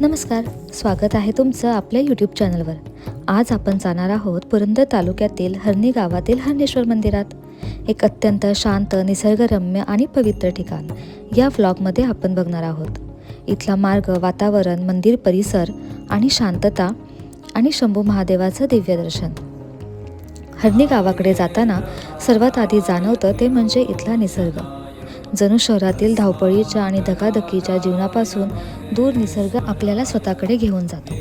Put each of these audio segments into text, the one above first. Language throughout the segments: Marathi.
नमस्कार, स्वागत आहे तुमचं आपल्या यूट्यूब चॅनलवर। आज आपण जाणार आहोत पुरंदर तालुक्यातील हरणी गावातील हरणेश्वर मंदिरात। एक अत्यंत शांत, निसर्गरम्य आणि पवित्र ठिकाण या व्लॉगमध्ये आपण बघणार आहोत। इथला मार्ग, वातावरण, मंदिर परिसर आणि शांतता आणि शंभू महादेवाचं दिव्य दर्शन। हरणी गावाकडे जाताना सर्वात आधी जाणवतं ते म्हणजे इथला निसर्ग। जणू शहरातील धावपळीच्या आणि धकाधकीच्या जीवनापासून दूर निसर्ग आपल्याला स्वतःकडे घेऊन जातो।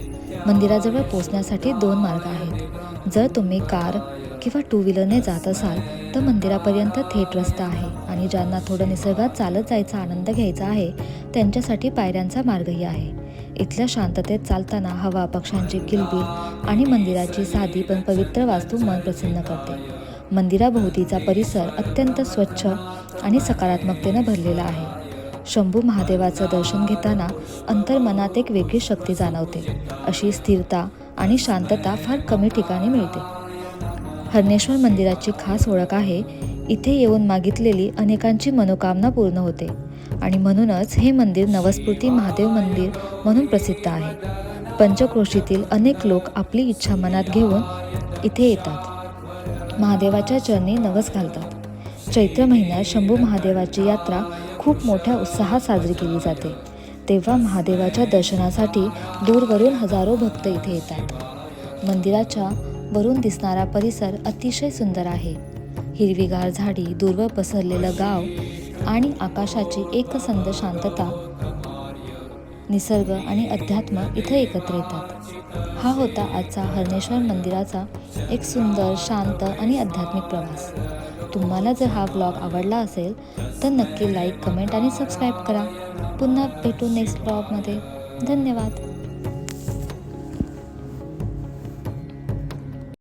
मंदिराजवळ पोहोचण्यासाठी 2 मार्ग आहेत। जर तुम्ही कार किंवा 2 व्हीलरने जात असाल तर मंदिरापर्यंत थेट रस्ता आहे, आणि ज्यांना थोडं निसर्गात चालत जायचा आनंद घ्यायचा आहे त्यांच्यासाठी पायऱ्यांचा मार्गही आहे। इथल्या शांततेत चालताना हवा, पक्ष्यांची किलबिल आणि मंदिराची साधी पण पवित्र वास्तू मन प्रसन्न करते। मंदिराभोवतीचा परिसर अत्यंत स्वच्छ आणि सकारात्मकतेने भरलेला आहे। शंभू महादेवाचं दर्शन घेताना अंतर्मनात एक वेगळी शक्ती जाणवते। अशी स्थिरता आणि शांतता फार कमी ठिकाणी मिळते। हरणेश्वर मंदिराची खास ओळख आहे, इथे येऊन मागितलेली अनेकांची मनोकामना पूर्ण होते, आणि म्हणूनच हे मंदिर नवस्फूर्ती महादेव मंदिर म्हणून प्रसिद्ध आहे। पंचक्रोशीतील अनेक लोक आपली इच्छा मनात घेऊन इथे येतात, महादेवाच्या चरणी नवस घालतात। चैत्र महिन्यात शंभू महादेवाची यात्रा खूप मोठ्या उत्साहात साजरी केली जाते। तेव्हा महादेवाच्या दर्शनासाठी दूरवरून हजारो भक्त इथे येतात। मंदिराच्या वरून दिसणारा परिसर अतिशय सुंदर आहे। हिरवीगार झाडी, दूरवर पसरलेलं गाव आणि आकाशाची एकसंध शांतता, निसर्ग आणि अध्यात्म इथे एकत्र येतात। हा होता आजचा हरणेश्वर मंदिराचा एक सुंदर, शांत आणि आध्यात्मिक प्रवास। तुम्हाला जर हा व्लॉग आवडला असेल तर नक्की लाईक, कमेंट आणि सबस्क्राईब करा। पुन्हा भेटू नेक्स्ट व्लॉगमध्ये। धन्यवाद।